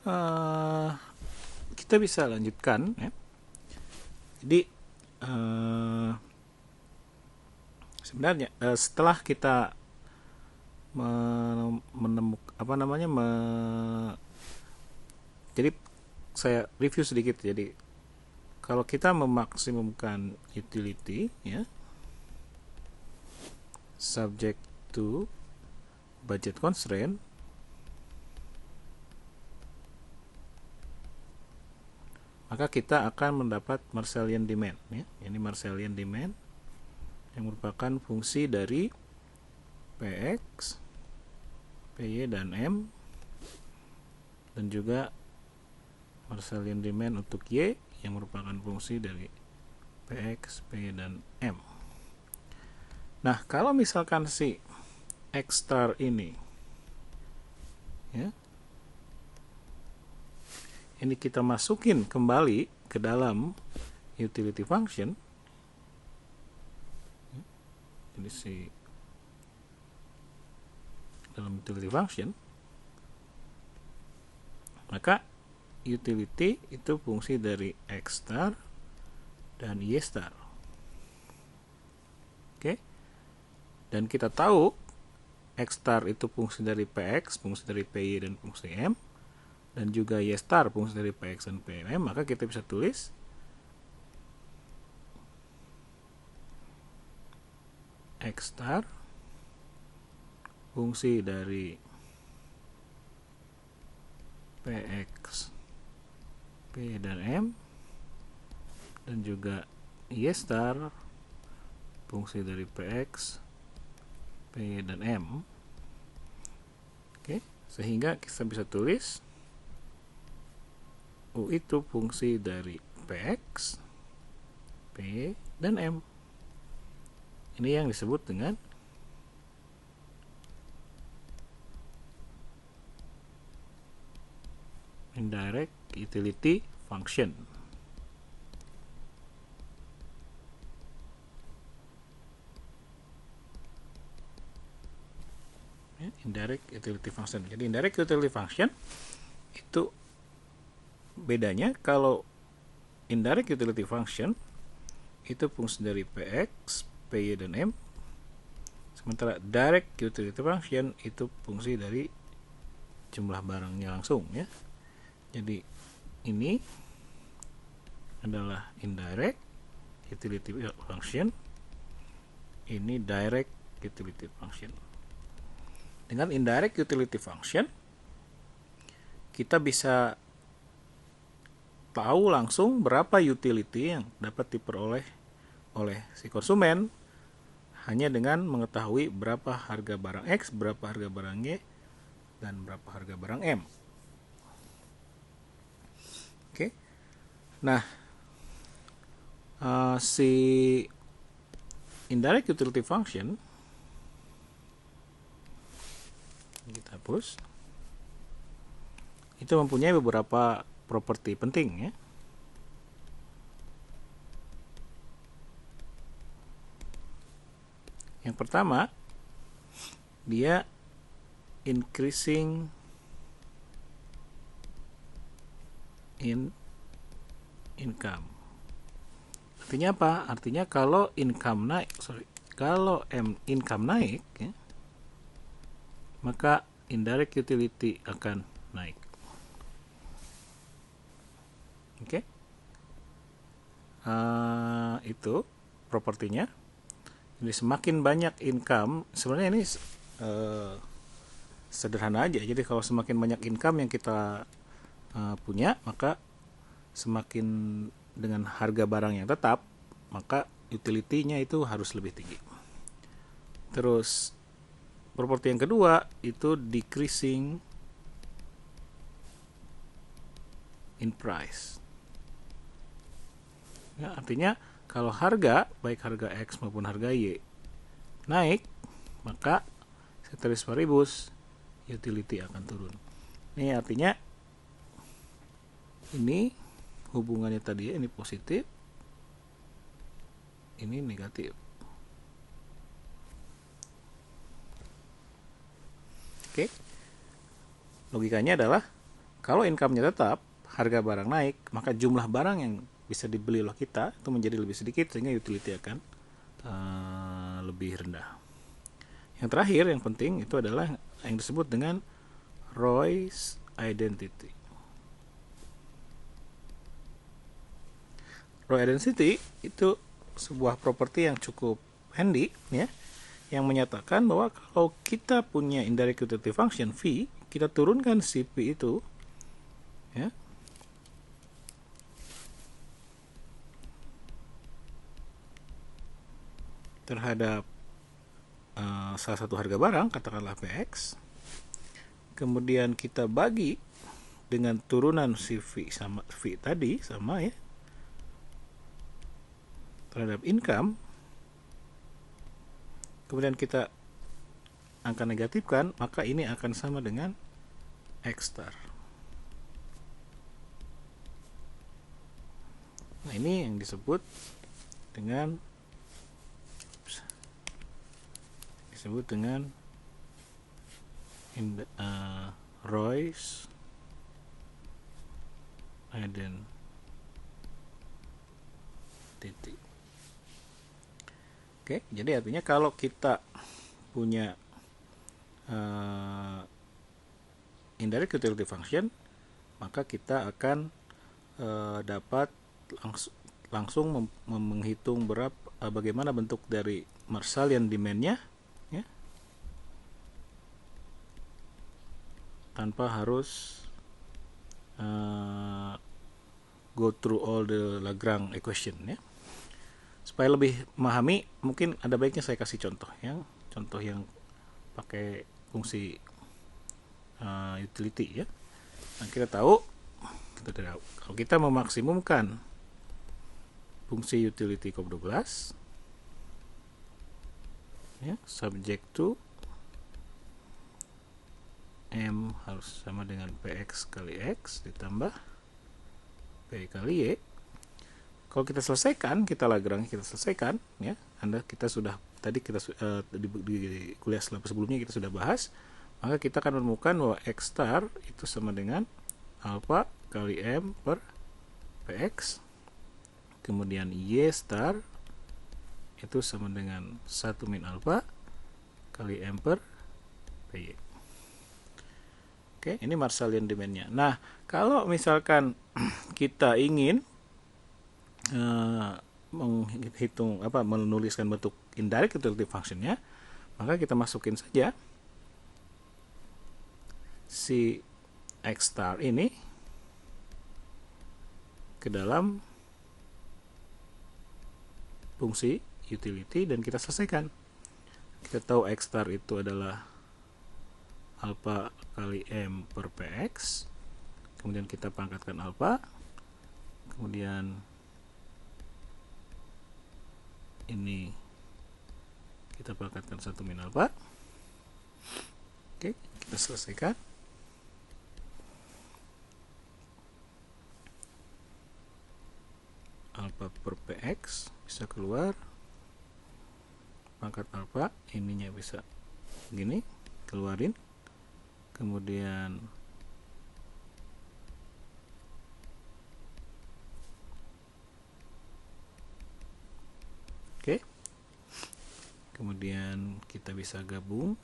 eh, kita bisa lanjutkan ya. Jadi sebenarnya setelah kita menemukan jadi saya review sedikit. Jadi kalau kita memaksimumkan utility ya, subject to budget constraint, maka kita akan mendapat Marshallian demand ya. Ini Marshallian demand yang merupakan fungsi dari Px, Py dan M, dan juga Marshallian demand untuk Y yang merupakan fungsi dari Px, Py dan M. Nah, kalau misalkan si X star ini ya, ini kita masukin kembali ke dalam utility function. Jadi si dalam utility function, maka utility itu fungsi dari X star dan Y star. Oke. Dan kita tahu X star itu fungsi dari Px, fungsi dari Py dan fungsi M, dan juga Y star fungsi dari Px dan Pm, maka kita bisa tulis X star fungsi dari Px, P dan M, dan juga Y star fungsi dari Px, P dan M. Oke, sehingga kita bisa tulis U itu fungsi dari Px, P dan M. Ini yang disebut dengan indirect utility function. Indirect utility function. Jadi indirect utility function itu bedanya, kalau indirect utility function itu fungsi dari Px, Py dan M, sementara direct utility function itu fungsi dari jumlah barangnya langsung ya. Jadi ini adalah indirect utility function, ini direct utility function. Dengan indirect utility function kita bisa tahu langsung berapa utility yang dapat diperoleh oleh si konsumen hanya dengan mengetahui berapa harga barang X, berapa harga barang Y, dan berapa harga barang M. Oke. Nah, si indirect utility function kita hapus. Itu mempunyai beberapa properti penting ya. Yang pertama, dia increasing in income. Artinya apa? Artinya kalau income naik, income naik ya, maka indirect utility akan naik. Oke. Itu propertinya. Jadi semakin banyak income, sebenarnya ini sederhana aja. Jadi kalau semakin banyak income yang kita punya, maka semakin dengan harga barang yang tetap, maka utility-nya itu harus lebih tinggi. Terus properti yang kedua itu decreasing in price. Ya, artinya kalau harga, baik harga X maupun harga Y naik, maka ceteris paribus utility akan turun. Ini artinya ini hubungannya tadi ya, ini positif, ini negatif. Oke. Logikanya adalah Kalau income-nya tetap, harga barang naik, maka jumlah barang yang bisa dibeli oleh kita itu menjadi lebih sedikit, sehingga utility akan lebih rendah. Yang terakhir yang penting itu adalah yang disebut dengan Roy's identity. Roy identity itu sebuah properti yang cukup handy, ya, yang menyatakan bahwa kalau kita punya indirect utility function V, kita turunkan si P itu, ya, terhadap salah satu harga barang, katakanlah PX, kemudian kita bagi dengan turunan si V sama V tadi sama, ya, terhadap income, kemudian kita angka negatifkan, maka ini akan sama dengan X star. Nah, ini yang disebut dengan Roy's identity. Oke, jadi artinya kalau kita punya indirect utility function, maka kita akan dapat langsung menghitung bagaimana bentuk dari Marshallian demand-nya, ya, tanpa harus go through all the Lagrange equation, ya. Supaya lebih memahami, mungkin ada baiknya saya kasih contoh yang pakai fungsi utility, ya. Nah, kita tahu kalau kita memaksimumkan fungsi utility COP12, ya, subject to M harus sama dengan PX kali X ditambah P kali Y. Kalau kita selesaikan, kita selesaikan, ya. Kita sudah di kuliah sebelumnya kita sudah bahas, maka kita akan menemukan bahwa X star itu sama dengan alpha kali M per PX, kemudian Y star itu sama dengan 1 min alpha kali M per PY. Oke, ini Marshallian demand-nya. Nah, kalau misalkan kita ingin menuliskan bentuk indirect utility function-nya, maka kita masukin saja si X star ini ke dalam fungsi utility dan kita selesaikan. Kita tahu X star itu adalah alpha kali M per PX, kemudian kita pangkatkan alpha, kemudian ini kita pangkatkan 1 min alpha. Oke, kita selesaikan. Alpha per PX bisa keluar, pangkat alpha ininya bisa gini, keluarin, kemudian oke, kemudian kita bisa gabung.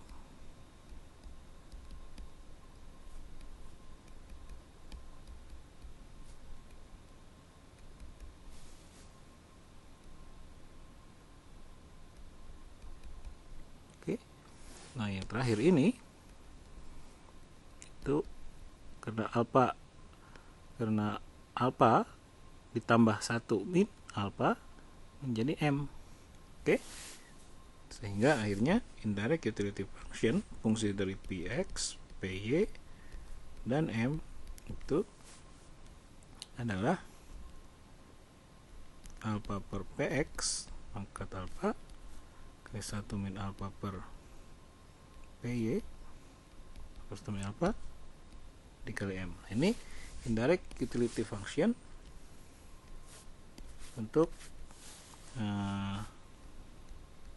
Oke, nah yang terakhir ini itu karena alpha ditambah 1 min alpha menjadi M. Oke, sehingga akhirnya indirect utility function, fungsi dari Px, Py, dan M itu adalah alpha per Px pangkat alpha kali 1 min alpha per Py plus 1 min alpha dikali M. Ini indirect utility function untuk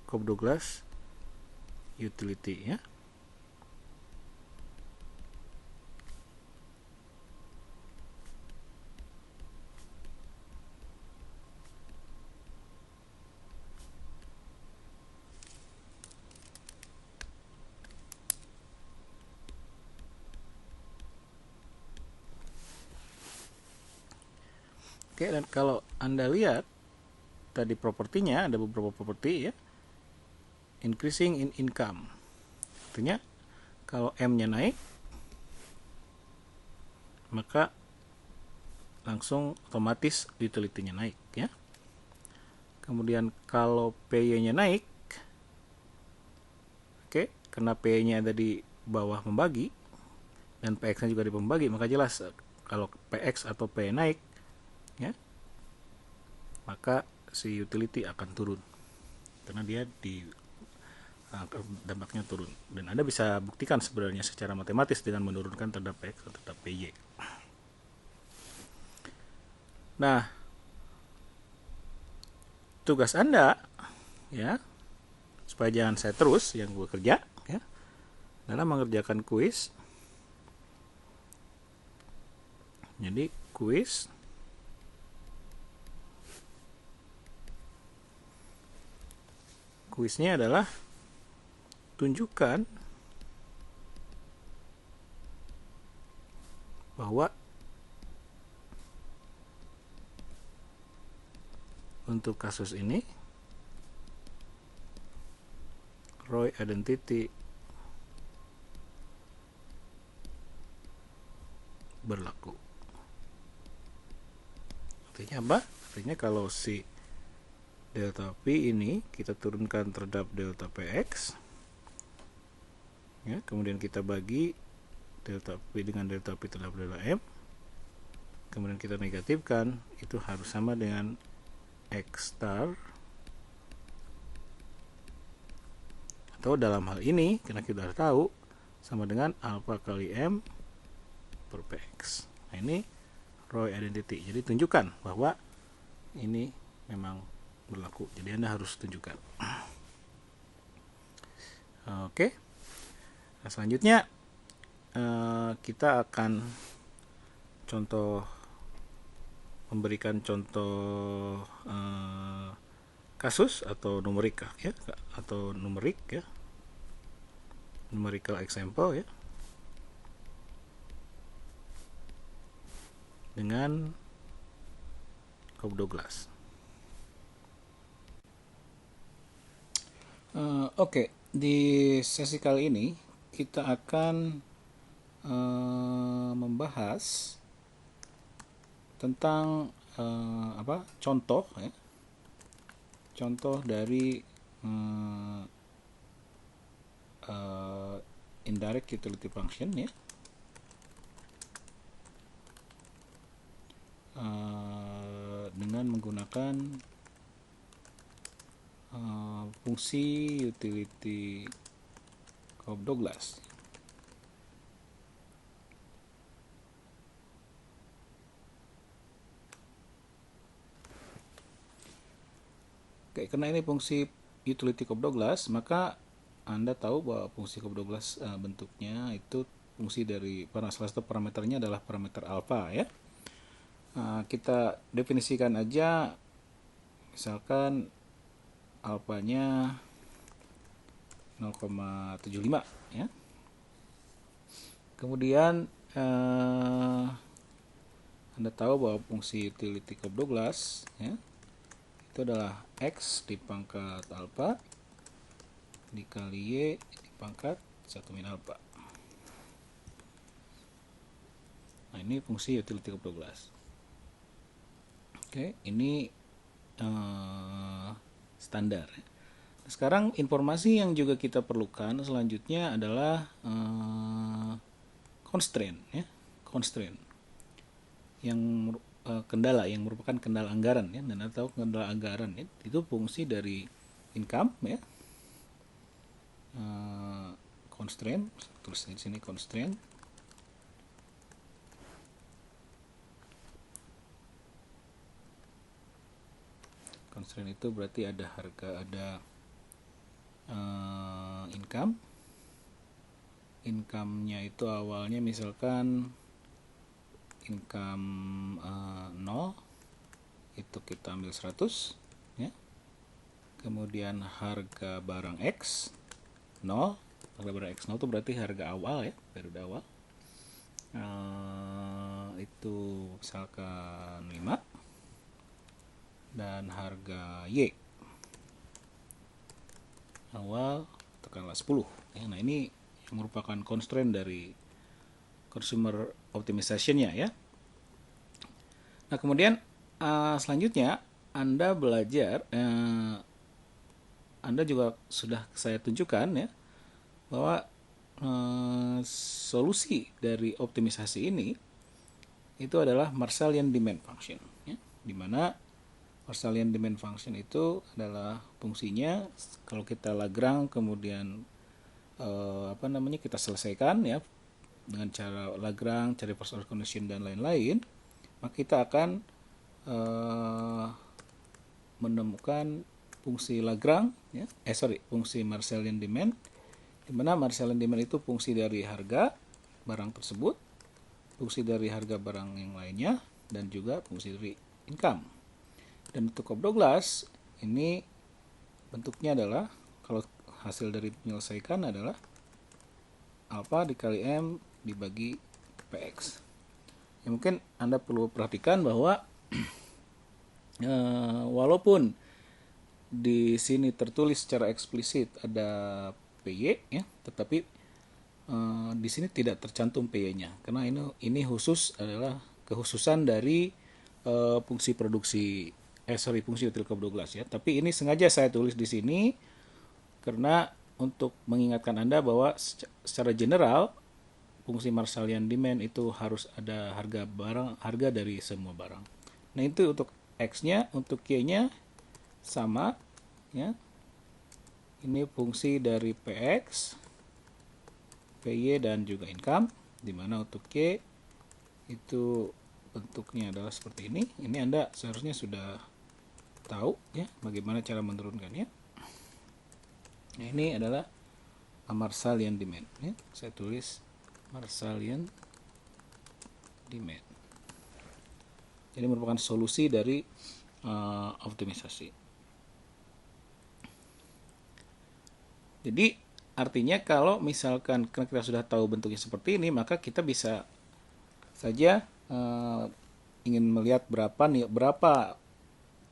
Cobb-Douglas utility, ya. Oke, dan kalau Anda lihat tadi propertinya ada beberapa properti ya. Increasing in income. Artinya kalau M-nya naik, maka langsung otomatis utility-nya naik ya. Kemudian kalau PY-nya naik, oke, karena PY-nya ada di bawah pembagi dan PX-nya juga di pembagi, maka jelas kalau PX atau PY naik ya, maka si utility akan turun karena dia di dampaknya turun. Dan Anda bisa buktikan sebenarnya secara matematis dengan menurunkan terhadap PX atau terhadap PY. Nah, tugas Anda ya, supaya jangan saya terus yang gue kerja ya, adalah mengerjakan kuis. Jadi kuisnya adalah tunjukkan bahwa untuk kasus ini ROI identity berlaku. Artinya apa? Artinya kalau si delta P ini kita turunkan terhadap delta PX ya, kemudian kita bagi delta P dengan delta P terhadap delta M, kemudian kita negatifkan, itu harus sama dengan X star, atau dalam hal ini karena kita sudah tahu sama dengan alpha kali M per PX. Nah, ini ROI identity. Jadi tunjukkan bahwa ini memang berlaku. Jadi Anda harus tunjukkan. Oke. Nah, selanjutnya kita akan memberikan contoh kasus atau numerik ya, atau numerik ya, numerical example ya, dengan Cobb-Douglas. Oke, di sesi kali ini kita akan membahas tentang contoh ya, contoh dari indirect utility function ya, dengan menggunakan fungsi utility Cobb-Douglas. Oke, karena ini fungsi utility Cobb-Douglas, maka Anda tahu bahwa fungsi Cobb-Douglas bentuknya itu fungsi dari salah satu parameternya adalah parameter alpha ya. Kita definisikan aja, misalkan alfanya 0,75 ya. Kemudian Anda tahu bahwa fungsi utility Cobb-Douglas ya, itu adalah X di pangkat alpha dikali Y di pangkat 1 min alpha. Nah, ini fungsi utility Cobb-Douglas. Oke, ini standar. Sekarang informasi yang juga kita perlukan selanjutnya adalah constraint ya, constraint yang kendala yang merupakan kendala anggaran ya, dan atau kendala anggaran ya, itu fungsi dari income ya. Constraint, tulis di sini constraint. Constraint itu berarti ada harga, ada income. Income-nya itu awalnya misalkan income 0, itu kita ambil 100 ya. Kemudian harga barang X 0, harga barang X 0 itu berarti harga awal ya, periode awal. Itu misalkan 5. dan harga Y. Awal tekanlah 10. Nah, ini yang merupakan constraint dari consumer optimization-nya ya. Nah, kemudian selanjutnya Anda belajar, Anda juga sudah saya tunjukkan ya, bahwa solusi dari optimisasi ini itu adalah Marshallian demand function ya, di mana Marshallian demand function itu adalah fungsinya kalau kita Lagrange kemudian kita selesaikan ya dengan cara Lagrange, cari first order condition dan lain-lain, maka kita akan menemukan fungsi Lagrange ya, fungsi Marshallian demand, di mana Marshallian demand itu fungsi dari harga barang tersebut, fungsi dari harga barang yang lainnya, dan juga fungsi dari income. Dan untuk Cobb-Douglas ini bentuknya adalah, kalau hasil dari menyelesaikan adalah alpha dikali M dibagi Px. Ya, mungkin Anda perlu perhatikan bahwa walaupun di sini tertulis secara eksplisit ada PY ya, tetapi di sini tidak tercantum PY-nya karena ini khusus adalah kekhususan dari fungsi produksi fungsi util Cobb-Douglas ya. Tapi ini sengaja saya tulis di sini karena untuk mengingatkan Anda bahwa secara general fungsi Marshallian demand itu harus ada harga dari semua barang. Nah, itu untuk X-nya, untuk Y-nya sama ya. Ini fungsi dari Px, Py dan juga income, di mana untuk Y itu bentuknya adalah seperti ini. Ini Anda seharusnya sudah tahu ya bagaimana cara menurunkannya. Nah, ini adalah Marshallian demand ya. Saya tulis Marshallian demand. Jadi merupakan solusi dari optimisasi. Jadi artinya kalau misalkan kita sudah tahu bentuknya seperti ini, maka kita bisa saja ingin melihat berapa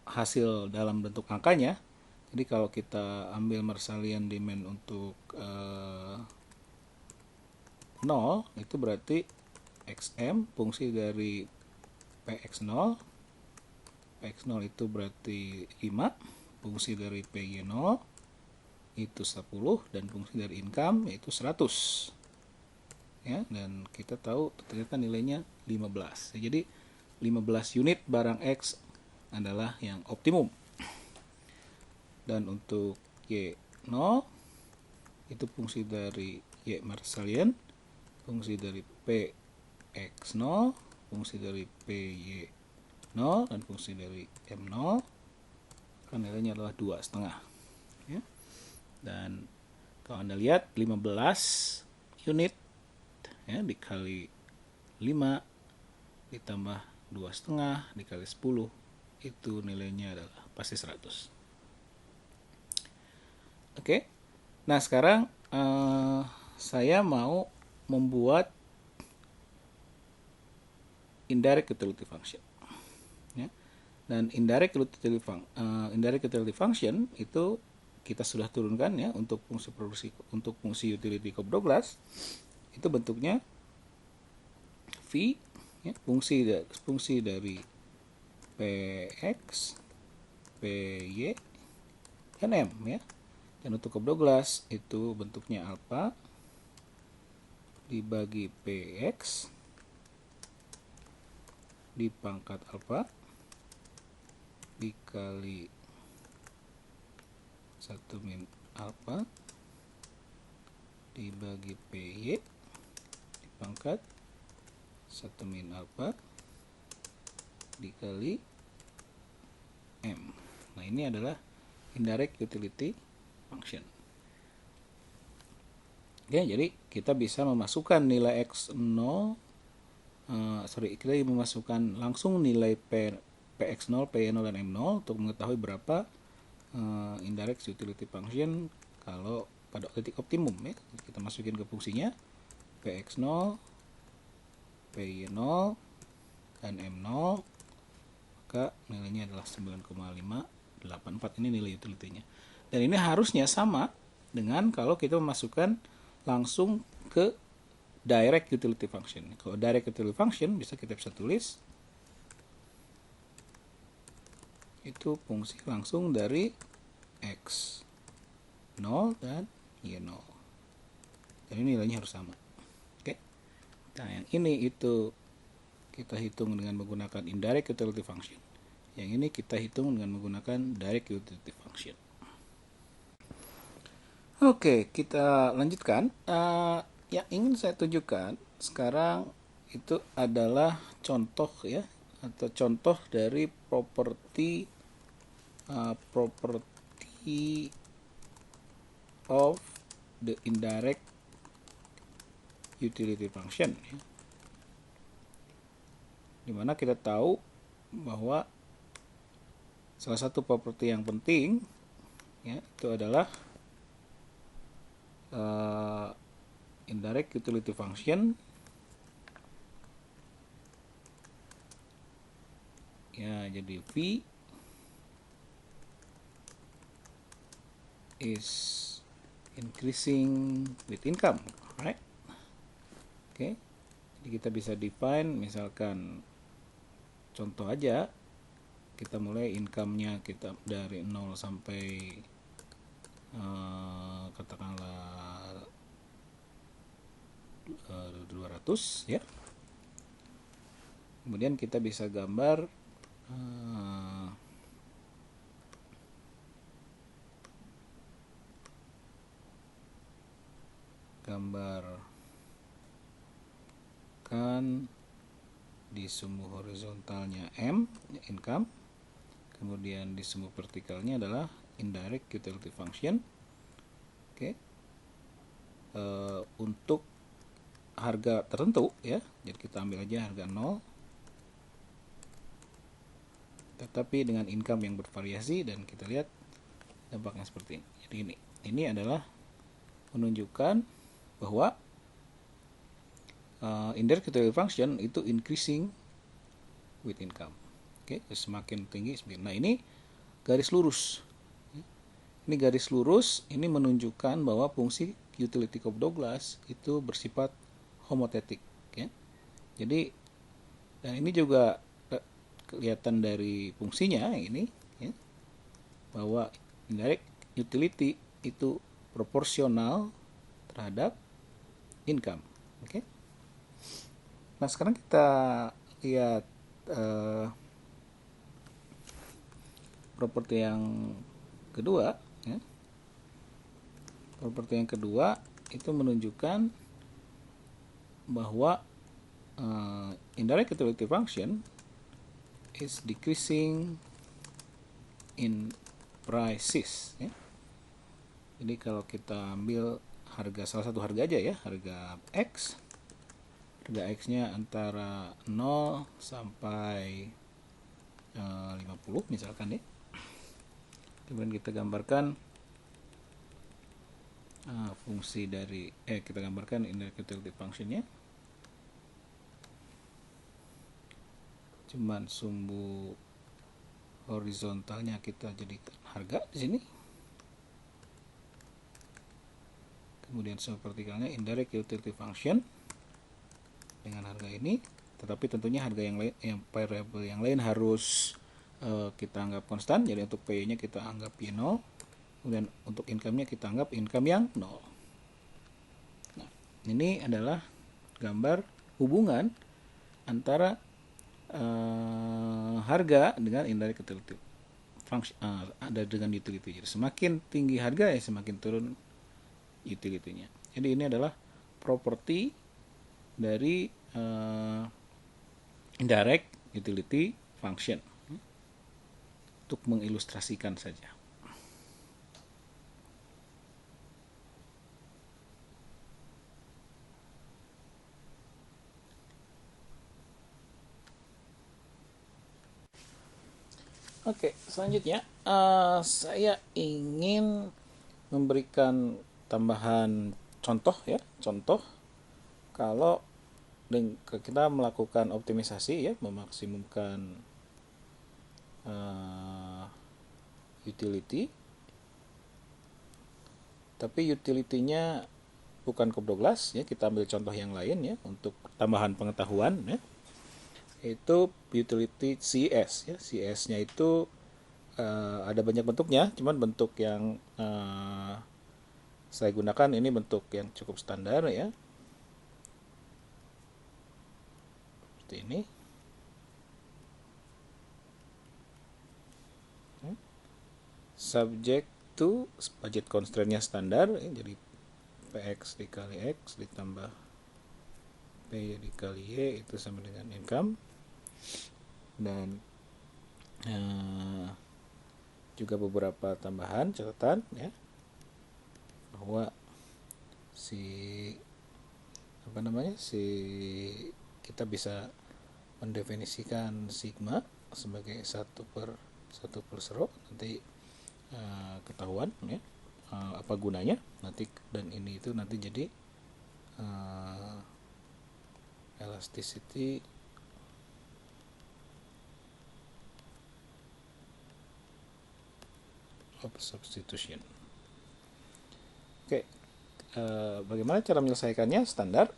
hasil dalam bentuk angkanya. Jadi kalau kita ambil Marshallian demand untuk 0, itu berarti XM fungsi dari PX0. PX0 itu berarti 5, fungsi dari PY0 itu 10, dan fungsi dari income yaitu 100. Ya, dan kita tahu ternyata nilainya 15. Jadi 15 unit barang X adalah yang optimum. Dan untuk Y0 itu fungsi dari Y Marshallian, fungsi dari PX0, fungsi dari PY0, dan fungsi dari M0 kan nilainya adalah 2,5 ya. Dan kalau Anda lihat 15 unit ya dikali 5 ditambah 2,5 dikali 10 itu nilainya adalah pasti 100. Oke. Nah, sekarang saya mau membuat indirect utility function ya. Dan indirect utility function itu kita sudah turunkan ya untuk fungsi produksi, untuk fungsi utility Cobb-Douglas itu bentuknya V ya, fungsi dari Px, Py, dan M ya. Dan untuk Cobb-Douglas itu bentuknya alpha dibagi Px di pangkat alpha dikali 1 min alpha dibagi Py di pangkat 1 min alpha dikali M. Nah, ini adalah indirect utility function. Oke, jadi kita bisa memasukkan nilai X0 kita memasukkan langsung nilai Px0, Py0, dan M0 untuk mengetahui berapa indirect utility function kalau pada titik optimum ya. Kita masukin ke fungsinya Px0, Py0, dan M0, maka maka nilainya adalah 9,584. Ini nilai utility-nya. Dan ini harusnya sama dengan kalau kita memasukkan langsung ke direct utility function. Kalau direct utility function kita bisa tulis itu fungsi langsung dari X 0 dan Y 0. Jadi nilainya harus sama. Oke. Nah, yang ini itu kita hitung dengan menggunakan indirect utility function. Yang ini kita hitung dengan menggunakan direct utility function. Oke, kita lanjutkan. Yang ingin saya tunjukkan sekarang itu adalah contoh ya, atau contoh dari properti of the indirect utility function ya. Dimana kita tahu bahwa salah satu properti yang penting ya, itu adalah indirect utility function ya, jadi V is increasing with income, right? Oke. Jadi kita bisa define, misalkan contoh aja, kita mulai income-nya kita dari 0 sampai katakanlah 200 ya. Kemudian kita bisa gambar gambarkan di sumbu horizontalnya M income, kemudian di sumbu vertikalnya adalah indirect utility function. Oke. Untuk harga tertentu ya, jadi kita ambil aja harga 0, tetapi dengan income yang bervariasi, dan kita lihat dampaknya seperti ini. Jadi ini adalah menunjukkan bahwa indirect utility function itu increasing with income. Oke, semakin tinggi semakin. Nah, ini garis lurus. Ini garis lurus ini menunjukkan bahwa fungsi utility Cobb-Douglas itu bersifat homotetik ya. Jadi, dan ini juga kelihatan dari fungsinya ini ya, bahwa indirect utility itu proporsional terhadap income. Oke. Nah, sekarang kita lihat properti yang kedua ya. Properti yang kedua itu menunjukkan bahwa indirect utility function is decreasing in prices ya. Jadi kalau kita ambil salah satu harga aja ya, harga X, harga X-nya antara 0 sampai 50 misalkan ya. Kemudian kita gambarkan fungsi dari kita gambarkan indirect utility function-nya. Cuman sumbu horizontalnya kita jadikan harga di sini. Kemudian sumbu vertikalnya indirect utility function dengan harga ini, tetapi tentunya harga yang lain, yang variable yang lain harus kita anggap konstan. Jadi untuk P-nya kita anggap Y0, kemudian untuk income-nya kita anggap income yang 0. Nah, ini adalah gambar hubungan antara harga dengan indirect utility function, ada dengan utility. Jadi semakin tinggi harga ya semakin turun utility-nya. Jadi ini adalah properti dari indirect utility function untuk mengilustrasikan saja. Oke, selanjutnya saya ingin memberikan tambahan contoh ya, contoh kalau kita melakukan optimisasi ya, memaksimumkan utility, tapi utility-nya bukan Cobdoglas ya, kita ambil contoh yang lain ya untuk tambahan pengetahuan ya. Itu utility CS ya. CS-nya itu ada banyak bentuknya, cuman bentuk yang saya gunakan ini bentuk yang cukup standar ya. Seperti ini. Subject to budget constraint-nya standar ya, jadi PX dikali X ditambah P dikali Y itu sama dengan income. Dan juga beberapa tambahan catatan ya, bahwa kita bisa mendefinisikan sigma sebagai 1/1 row, nanti ketahuan ya apa gunanya nanti, dan ini itu nanti jadi elasticity of substitution. Oke, bagaimana cara menyelesaikannya? Standar.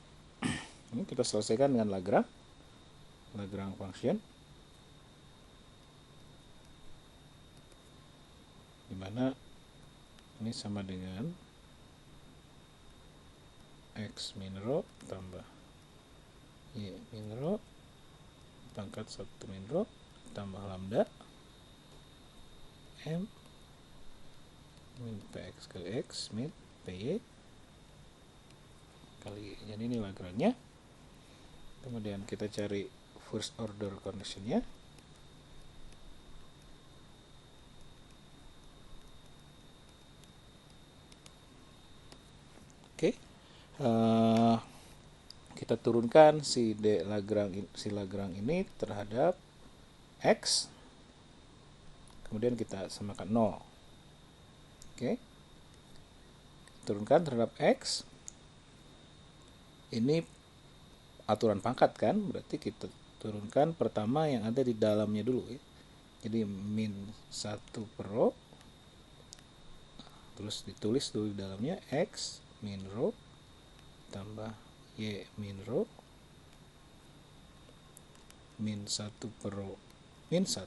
Ini kita selesaikan dengan Lagrange function, dimana ini sama dengan X min row tambah Y min row pangkat 1 min row tambah lambda M min Px kali X min Py kali Y. Jadi ini Lagrange-nya. Kemudian kita cari first order condition-nya. Oke. Kita turunkan si Lagrange ini terhadap X. Kemudian kita samakan 0. Oke. Turunkan terhadap X. Ini aturan pangkat kan, berarti kita turunkan pertama yang ada di dalamnya dulu ya. Jadi min 1 per row, terus ditulis dulu di dalamnya X min row tambah Y min row min 1 per row min 1.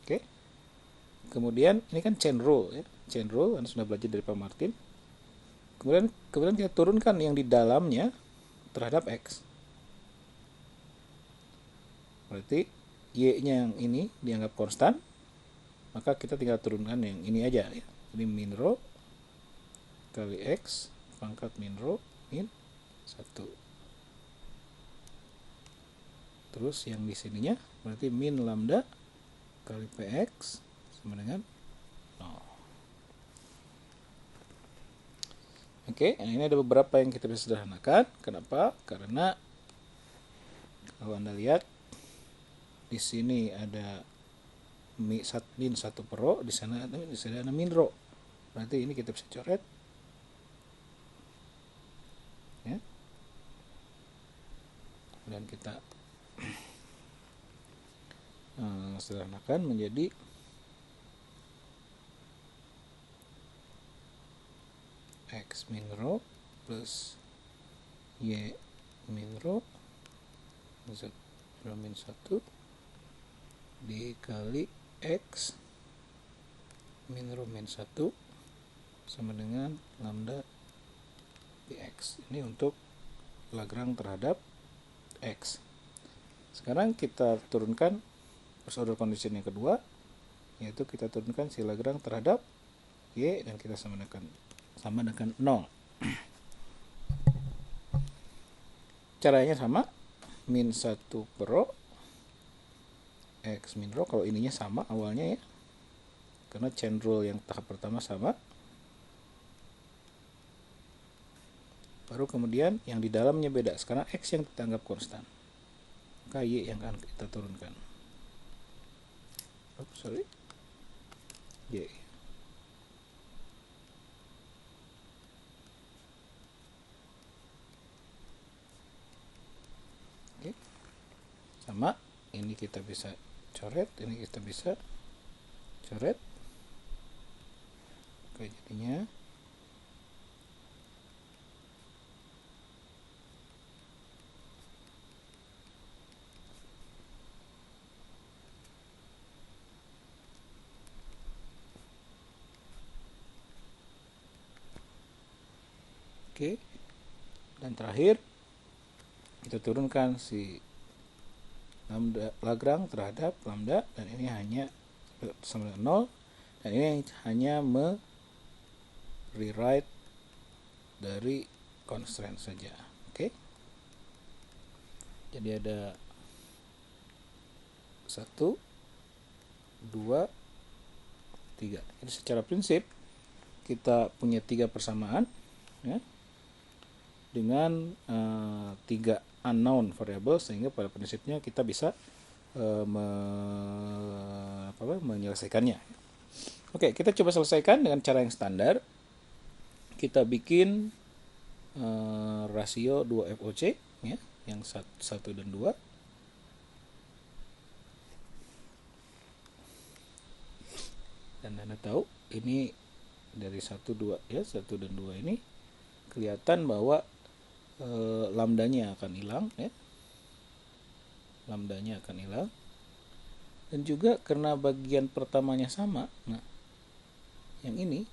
Oke. Kemudian ini kan chain rule ya. Chain rule Anda sudah belajar dari Pak Martin. Kemudian kita turunkan yang di dalamnya terhadap X. Berarti Y-nya yang ini dianggap konstan, maka kita tinggal turunkan yang ini aja ya. Jadi min row kali X pangkat min row min 1. Terus yang di sininya berarti min lambda kali Px sama dengan 0. Oke, nah ini ada beberapa yang kita bisa sederhanakan. Kenapa? Karena kalau Anda lihat di sini ada min 1 per row, di sana ada min row. Berarti ini kita bisa coret. Ya. Dan kita sederhanakan menjadi X min row plus Y min row min 1 dikali X min row min 1 sama dengan lambda dx. Ini untuk Lagrange terhadap X. Sekarang kita turunkan first order condition yang kedua, yaitu kita turunkan si Lagrange terhadap Y dan kita sama dengan 0. Caranya sama, min 1 per row X min row, kalau ininya sama awalnya ya, karena chain rule yang tahap pertama sama. Baru kemudian yang di dalamnya beda. Sekarang X yang kita anggap konstan, maka Y yang akan kita turunkan. Y. Oke. Sama, ini kita bisa coret, ini kita bisa coret. Oke, jadinya oke. Dan terakhir kita turunkan si lambda Lagrange terhadap lambda, dan ini hanya sama dengan 0, dan ini hanya rewrite dari constraint saja. Oke. Jadi ada 1, 2, 3. Jadi secara prinsip kita punya 3 persamaan ya, dengan 3 unknown variable, sehingga pada prinsipnya kita bisa menyelesaikannya. Oke, kita coba selesaikan dengan cara yang standar. Kita bikin rasio 2 FOC ya, yang 1 dan 2. Dan Anda tahu ini dari 1, 2 ya, 1 dan 2 ini kelihatan bahwa lambdanya akan hilang ya. Lambdanya akan hilang. Dan juga karena bagian pertamanya sama, nah yang ini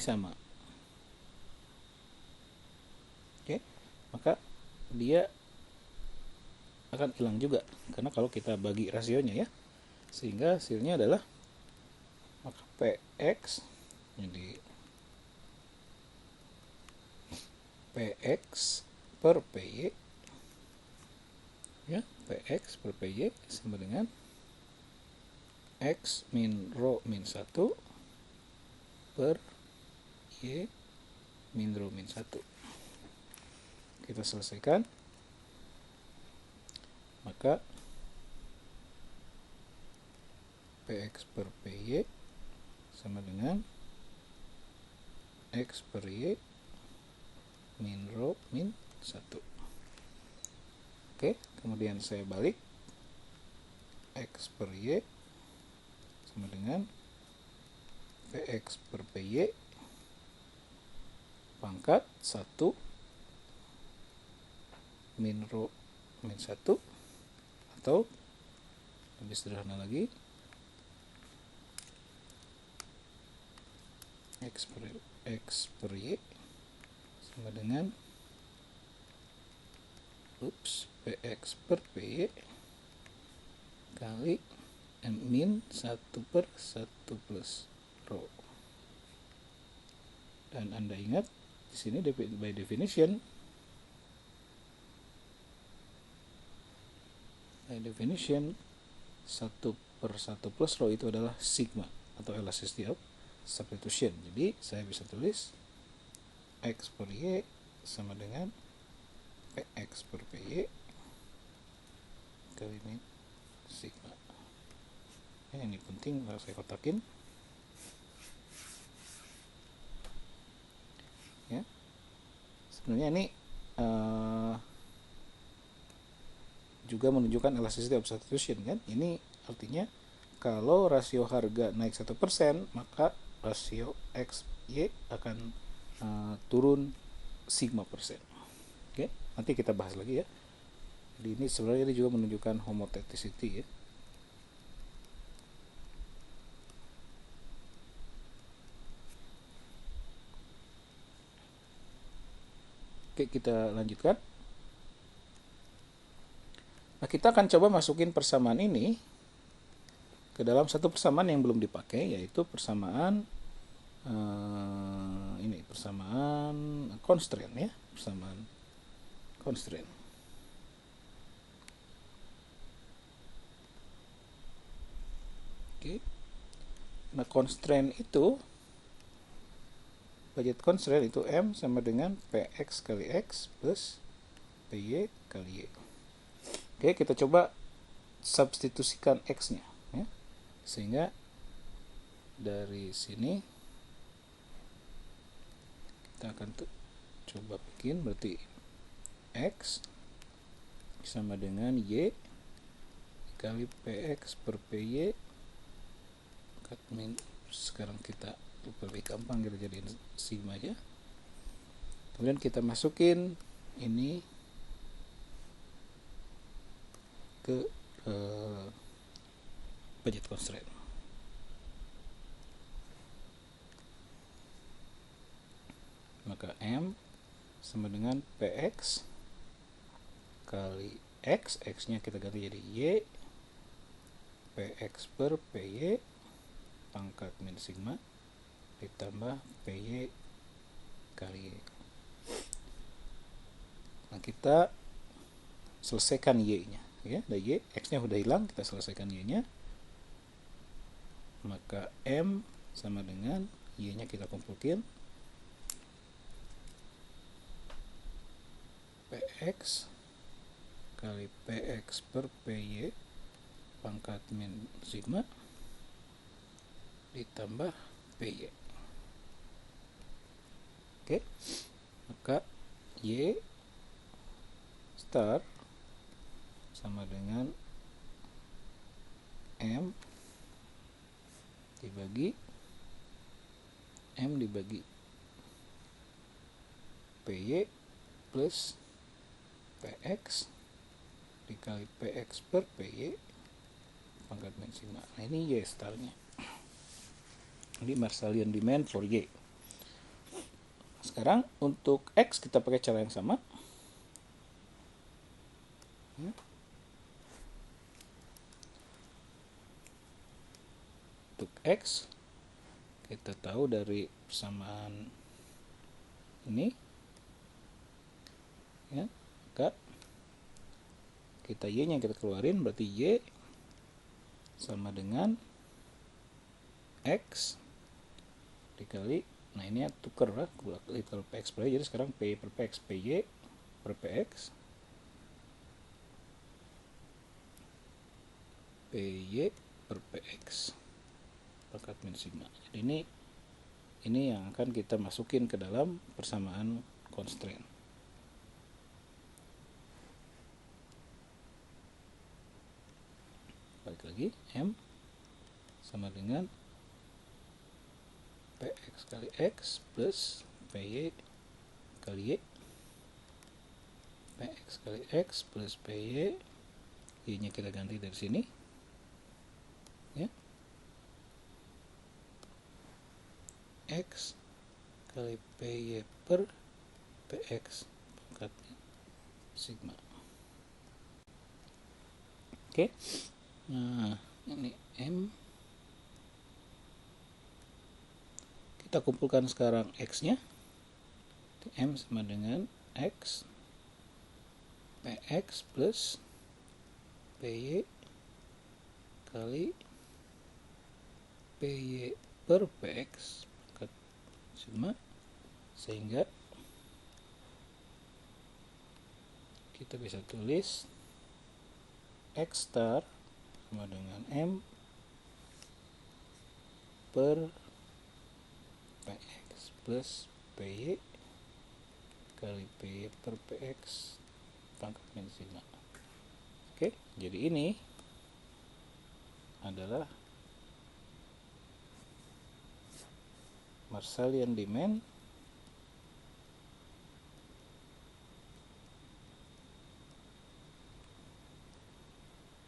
sama. Oke, maka dia akan hilang juga, karena kalau kita bagi rasionya ya, sehingga hasilnya adalah maka PX jadi PX per PY ya, PX per PY sama dengan X min rho min 1 per Y min rho min 1. Kita selesaikan, maka PX per PY sama dengan X per Y min rho min 1. Oke, kemudian saya balik, X per Y sama dengan PX per PY pangkat 1 min rho min 1, atau lebih sederhana lagi, X per Y sama dengan PX per PY kali M min 1 per 1 plus rho. Dan Anda ingat di sini by definition 1 per 1 plus rho itu adalah sigma atau elasticity of substitution. Jadi saya bisa tulis X per Y sama dengan PX per PY kali min sigma. Ya, ini penting, harus saya kotakin ya. Sebenarnya ini juga menunjukkan elasticity of substitution kan. Ini artinya kalau rasio harga naik 1%, maka rasio X Y akan turun sigma persen. Oke, nanti kita bahas lagi ya. Jadi ini sebenarnya ini juga menunjukkan homotheticity ya. Oke, kita lanjutkan. Nah, kita akan coba masukin persamaan ini ke dalam satu persamaan yang belum dipakai, yaitu persamaan ini, persamaan constraint ya, persamaan constraint. Oke. Nah, constraint itu, budget constraint itu M sama dengan PX kali X plus PY kali Y. Oke, kita coba substitusikan X-nya ya. Sehingga dari sini kita akan coba bikin, berarti X sama dengan Y kali PX per PY. Sekarang kita lebih gampang kita jadiin sigma aja. Kemudian kita masukin ini ke budget constraint. Maka M sama dengan PX kali X, X nya kita ganti jadi Y, PX per PY pangkat min sigma ditambah PY kali Y. Nah, kita selesaikan Y nya ya, ada Y, X nya udah hilang, kita selesaikan Y nya. Maka M sama dengan Y nya kita kumpulkan PX kali PX per PY pangkat min sigma ditambah PY. Oke, maka Y star sama dengan M dibagi PY plus PX dikali PX per PY pangkat min sigma. Nah, ini Y starnya. Ini Marshallian demand for Y. Sekarang untuk X kita pakai cara yang sama. Untuk X kita tahu dari persamaan ini ya, maka kita Y nya kita keluarin, berarti Y sama dengan X dikali, nah ini ya tuker lah, kalau PX per Y, jadi sekarang PY per PX, PY per PX PY per PX pangkat min sigma. Jadi ini yang akan kita masukin ke dalam persamaan constraint. Balik lagi, M sama dengan PX kali X plus PY kali Y, PX kali X plus PY, Y nya kita ganti dari sini ya, X kali PY per PX pangkat sigma. Oke. Nah, ini M. Kita kumpulkan sekarang X-nya. M sama dengan X PX plus PY kali PY per PX pangkat sigma, sehingga kita bisa tulis X star sama dengan M per PX plus PY kali PY per PX pangkat min sigma. Oke, jadi ini adalah Marshallian demand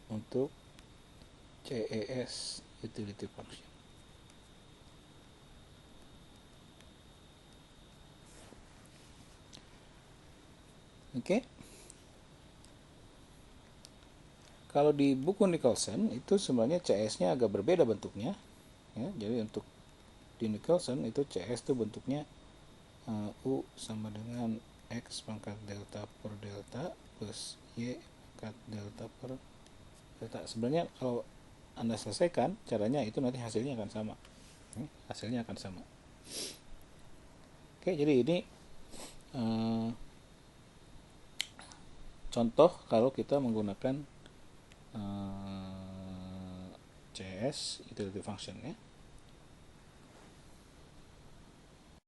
untuk CES utility function. Oke. Kalau di buku Nicholson itu sebenarnya CS-nya agak berbeda bentuknya ya. Jadi untuk di Nicholson itu CS itu bentuknya U sama dengan X pangkat delta per delta plus Y pangkat delta per delta. Sebenarnya kalau Anda selesaikan caranya itu nanti hasilnya akan sama. Hasilnya akan sama. Oke, jadi ini contoh kalau kita menggunakan CS utility function ya.